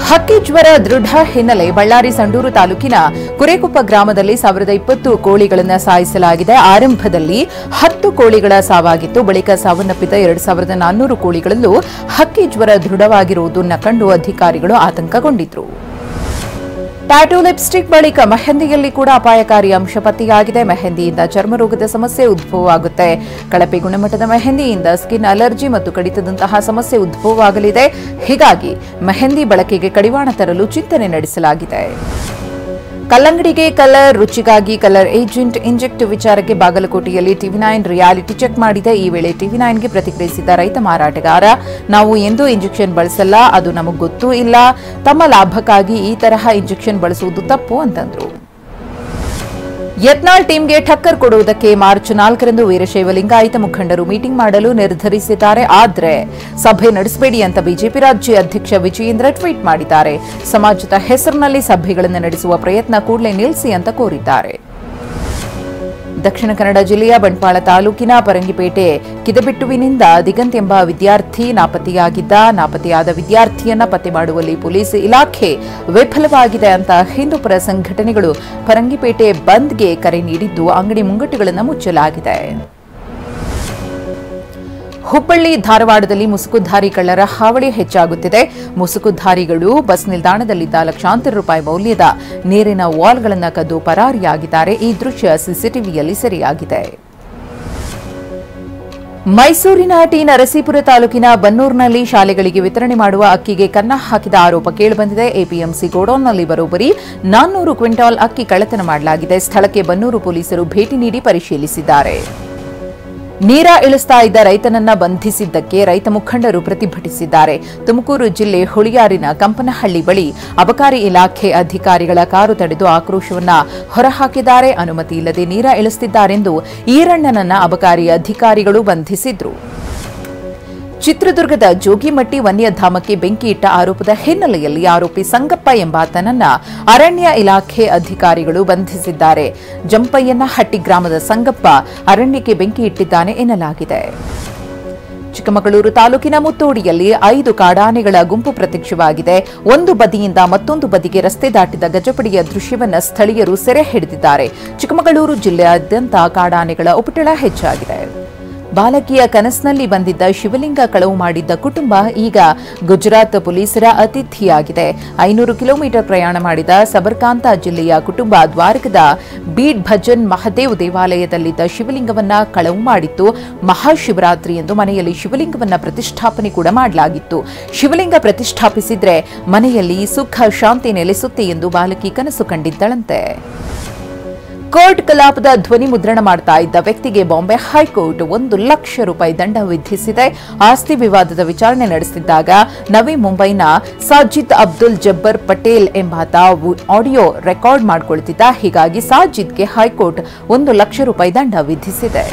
ಹಕ್ಕಿ ಜ್ವರ ದೃಢ ಹಿನ್ನೆಲೆ ಬಳ್ಳಾರಿ ಸಂಡೂರು ತಾಲೂಕಿನ ಕುರೇಕೊಪ್ಪ ಗ್ರಾಮದಲ್ಲಿ 1020 ಕೋಳಿಗಳನ್ನು ಸಾಯಿಸಲಾಗಿದೆ. ಆರಂಭದಲ್ಲಿ 10 ಕೋಳಿಗಳ ಸಾವಾಗಿತ್ತು. ಬಳಿಕ ಸಾವನ್ನಪ್ಪಿದ 2400 ಕೋಳಿಗಳಲ್ಲೂ ಹಕ್ಕಿ ಜ್ವರ ದೃಢವಾಗಿರುವುದನ್ನು ಕಂಡು ಅಧಿಕಾರಿಗಳು ಆತಂಕಗೊಂಡಿದ್ದರು. ಟ್ಯಾಟೂ ಲಿಪ್ಸ್ಟಿಕ್ ಬಳಿಕ ಮೆಹಂದಿಯಲ್ಲಿ ಕೂಡ ಅಪಾಯಕಾರಿ ಅಂಶ ಪತ್ತೆಯಾಗಿದೆ. ಮೆಹಂದಿಯಿಂದ ಚರ್ಮರೋಗದ ಸಮಸ್ಯೆ ಉದ್ಭವವಾಗುತ್ತೆ. ಕಳಪೆ ಗುಣಮಟ್ಟದ ಮೆಹಂದಿಯಿಂದ ಸ್ಕಿನ್ ಅಲರ್ಜಿ ಮತ್ತು ಕಡಿತದಂತಹ ಸಮಸ್ಯೆ ಉದ್ಭವವಾಗಲಿದೆ. ಹೀಗಾಗಿ ಮೆಹಂದಿ ಬಳಕೆಗೆ ಕಡಿವಾಣ ತರಲು ಚಿಂತನೆ ನಡೆಸಲಾಗಿದೆ. ಕಲ್ಲಂಗಡಿಗೆ ಕಲರ್, ರುಚಿಗಾಗಿ ಕಲರ್ ಏಜೆಂಟ್ ಇಂಜೆಕ್ಟ್ ವಿಚಾರಕ್ಕೆ ಬಾಗಲಕೋಟೆಯಲ್ಲಿ ಟಿವಿ9 ರಿಯಾಲಿಟಿ ಚೆಕ್ ಮಾಡಿದೆ. ಈ ವೇಳೆ ಟಿವಿ9ಗೆ ಪ್ರತಿಕ್ರಿಯಿಸಿದ ರೈತ ಮಾರಾಟಗಾರ, ನಾವು ಎಂದೂ ಇಂಜೆಕ್ಷನ್ ಬಳಸಲ್ಲ, ಅದು ನಮಗೆ ಗೊತ್ತೂ ಇಲ್ಲ. ತಮ್ಮ ಲಾಭಕ್ಕಾಗಿ ಈ ತರಹ ಇಂಜೆಕ್ಷನ್ ಬಳಸುವುದು ತಪ್ಪು ಅಂತಂದ್ರು. ಯತ್ನಾಳ್ ಟೀಮ್ಗೆ ಟಕ್ಕರ್ ಕೊಡುವುದಕ್ಕೆ ಮಾರ್ಚ್ 4ರಂದು ವೀರಶೈವ ಲಿಂಗಾಯತ ಮುಖಂಡರು ಮೀಟಿಂಗ್ ಮಾಡಲು ನಿರ್ಧರಿಸಿದ್ದಾರೆ. ಆದರೆ ಸಭೆ ನಡೆಸಬೇಡಿ ಅಂತ ಬಿಜೆಪಿ ರಾಜ್ಯ ಅಧ್ಯಕ್ಷ ವಿಜಯೇಂದ್ರ ಟ್ವೀಟ್ ಮಾಡಿದ್ದಾರೆ. ಸಮಾಜದ ಹೆಸರಿನಲ್ಲಿ ಸಭೆಗಳನ್ನು ನಡೆಸುವ ಪ್ರಯತ್ನ ಕೂಡಲೇ ನಿಲ್ಲಿಸಿ ಅಂತ ಕೋರಿದ್ದಾರೆ. ದಕ್ಷಿಣ ಕನ್ನಡ ಜಿಲ್ಲೆಯ ಬಂಟ್ವಾಳ ತಾಲೂಕಿನ ಪರಂಗಿಪೇಟೆ ಕಿದಬಿಟ್ಟುವಿನಿಂದ ದಿಗಂತ್ ಎಂಬ ವಿದ್ಯಾರ್ಥಿ ನಾಪತ್ತೆಯಾದ ವಿದ್ಯಾರ್ಥಿಯನ್ನ ಪತ್ತೆ ಮಾಡುವಲ್ಲಿ ಪೊಲೀಸ್ ಇಲಾಖೆ ವಿಫಲವಾಗಿದೆ ಅಂತ ಹಿಂದೂಪರ ಸಂಘಟನೆಗಳು ಪರಂಗಿಪೇಟೆ ಬಂದ್ಗೆ ಕರೆ ನೀಡಿದ್ದು, ಅಂಗಡಿ ಮುಂಗಟ್ಟುಗಳನ್ನು ಮುಚ್ಚಲಾಗಿದೆ. ಹುಬ್ಬಳ್ಳಿ ಧಾರವಾಡದಲ್ಲಿ ಮುಸುಕುಧಾರಿ ಕಳ್ಳರ ಹಾವಳಿ ಹೆಚ್ಚಾಗುತ್ತಿದೆ. ಮುಸುಕುಧಾರಿಗಳು ಬಸ್ ನಿಲ್ದಾಣದಲ್ಲಿದ್ದ ಲಕ್ಷಾಂತರ ರೂಪಾಯಿ ಮೌಲ್ಯದ ನೀರಿನ ವಾಲ್ಗಳನ್ನು ಕದ್ದು ಪರಾರಿಯಾಗಿದ್ದಾರೆ. ಈ ದೃಶ್ಯ ಸಿಸಿಟಿವಿಯಲ್ಲಿ ಸೆರೆಯಾಗಿದೆ. ಮೈಸೂರಿನ ಟಿ ನರಸೀಪುರ ತಾಲೂಕಿನ ಬನ್ನೂರಿನಲ್ಲಿ ಶಾಲೆಗಳಿಗೆ ವಿತರಣೆ ಮಾಡುವ ಅಕ್ಕಿಗೆ ಕನ್ನ ಹಾಕಿದ ಆರೋಪ ಕೇಳಿಬಂದಿದೆ. ಎಪಿಎಂಸಿ ಗೋಡೌನ್ನಲ್ಲಿ ಬರೋಬ್ಬರಿ 400 ಕ್ವಿಂಟಾಲ್ ಅಕ್ಕಿ ಕಳ್ಳತನ ಮಾಡಲಾಗಿದೆ. ಸ್ಥಳಕ್ಕೆ ಬನ್ನೂರು ಪೊಲೀಸರು ಭೇಟಿ ನೀಡಿ ಪರಿಶೀಲಿಸಿದ್ದಾರೆ. ನೀರ ಇಳಿಸ್ತಾ ಇದ್ದ ರೈತನನ್ನ ಬಂಧಿಸಿದ್ದಕ್ಕೆ ರೈತ ಮುಖಂಡರು ಪ್ರತಿಭಟಿಸಿದ್ದಾರೆ. ತುಮಕೂರು ಜಿಲ್ಲೆ ಹುಳಿಯಾರಿನ ಕಂಪನಹಳ್ಳಿ ಬಳಿ ಅಬಕಾರಿ ಇಲಾಖೆ ಅಧಿಕಾರಿಗಳ ಕಾರು ತಡೆದು ಆಕ್ರೋಶವನ್ನ ಹೊರಹಾಕಿದ್ದಾರೆ. ಅನುಮತಿ ಇಲ್ಲದೆ ನೀರ ಇಳಿಸುತ್ತಿದ್ದಾರೆಂದು ಈರಣ್ಣನನ್ನ ಅಬಕಾರಿ ಅಧಿಕಾರಿಗಳು ಬಂಧಿಸಿದ್ರು. ಚಿತ್ರದುರ್ಗದ ಜೋಗಿಮಟ್ಟಿ ವನ್ಯಧಾಮಕ್ಕೆ ಬೆಂಕಿ ಇಟ್ಟ ಆರೋಪದ ಹಿನ್ನೆಲೆಯಲ್ಲಿ ಆರೋಪಿ ಸಂಗಪ್ಪ ಎಂಬಾತನನ್ನ ಅರಣ್ಯ ಇಲಾಖೆ ಅಧಿಕಾರಿಗಳು ಬಂಧಿಸಿದ್ದಾರೆ. ಜಂಪಯ್ಯನಹಟ್ಟಿ ಗ್ರಾಮದ ಸಂಗಪ್ಪ ಅರಣ್ಯಕ್ಕೆ ಬೆಂಕಿ ಇಟ್ಟಿದ್ದಾನೆ ಎನ್ನಲಾಗಿದೆ. ಚಿಕ್ಕಮಗಳೂರು ತಾಲೂಕಿನ ಮುತ್ತೋಡಿಯಲ್ಲಿ 5 ಕಾಡಾನೆಗಳ ಗುಂಪು ಪ್ರತ್ಯಕ್ಷವಾಗಿದೆ. ಒಂದು ಬದಿಯಿಂದ ಮತ್ತೊಂದು ಬದಿಗೆ ರಸ್ತೆ ದಾಟಿದ ಗಜಪಡೆಯ ದೃಶ್ಯವನ್ನು ಸ್ಥಳೀಯರು ಸೆರೆ ಹಿಡಿದಿದ್ದಾರೆ. ಚಿಕ್ಕಮಗಳೂರು ಜಿಲ್ಲೆಯಾದ್ಯಂತ ಕಾಡಾನೆಗಳ ಉಪಟಳ ಹೆಚ್ಚಾಗಿದೆ. ಬಾಲಕಿಯ ಕನಸಿನಲ್ಲಿ ಬಂದಿದ್ದ ಶಿವಲಿಂಗ ಕಳವು ಮಾಡಿದ್ದ ಕುಟುಂಬ ಈಗ ಗುಜರಾತ್ ಪೊಲೀಸರ ಅತಿಥಿಯಾಗಿದೆ. 500 ಕಿಲೋಮೀಟರ್ ಪ್ರಯಾಣ ಮಾಡಿದ ಸಬರ್ಕಾಂತ ಜಿಲ್ಲೆಯ ಕುಟುಂಬ ದ್ವಾರಕದ ಬೀಡ್ ಭಜನ್ ಮಹದೇವ್ ದೇವಾಲಯದಲ್ಲಿದ್ದ ಶಿವಲಿಂಗವನ್ನ ಕಳವು ಮಾಡಿತ್ತು. ಮಹಾಶಿವರಾತ್ರಿ ಎಂದು ಮನೆಯಲ್ಲಿ ಶಿವಲಿಂಗವನ್ನ ಪ್ರತಿಷ್ಠಾಪನೆ ಕೂಡ ಮಾಡಲಾಗಿತ್ತು. ಶಿವಲಿಂಗ ಪ್ರತಿಷ್ಠಾಪಿಸಿದ್ರೆ ಮನೆಯಲ್ಲಿ ಸುಖ ಶಾಂತಿ ನೆಲೆಸುತ್ತೆ ಎಂದು ಬಾಲಕಿ ಕನಸು ಕಂಡಿದ್ದಳಂತೆ. ಕೋರ್ಟ್ ಕಲಾಪದ ಧ್ವನಿ ಮುದ್ರಣ ಮಾಡ್ತಾ ಇದ್ದ ವ್ಯಕ್ತಿಗೆ ಬಾಂಬೆ ಹೈಕೋರ್ಟ್ 1 ಲಕ್ಷ ರೂಪಾಯಿ ದಂಡ ವಿಧಿಸಿದೆ. ಆಸ್ತಿ ವಿವಾದದ ವಿಚಾರಣೆ ನಡೆಸುತ್ತಿದ್ದಾಗ ನವಿ ಮುಂಬೈನ ಸಾಜಿದ್ ಅಬ್ದುಲ್ ಜಬ್ಬರ್ ಪಟೇಲ್ ಎಂಬಾತ ಆಡಿಯೋ ರೆಕಾರ್ಡ್ ಮಾಡಿಕೊಳ್ತಿದ್ದ. ಹೀಗಾಗಿ ಸಾಜಿದ್ಗೆ ಹೈಕೋರ್ಟ್ 1 ಲಕ್ಷ ರೂಪಾಯಿ ದಂಡ ವಿಧಿಸಿದೆ.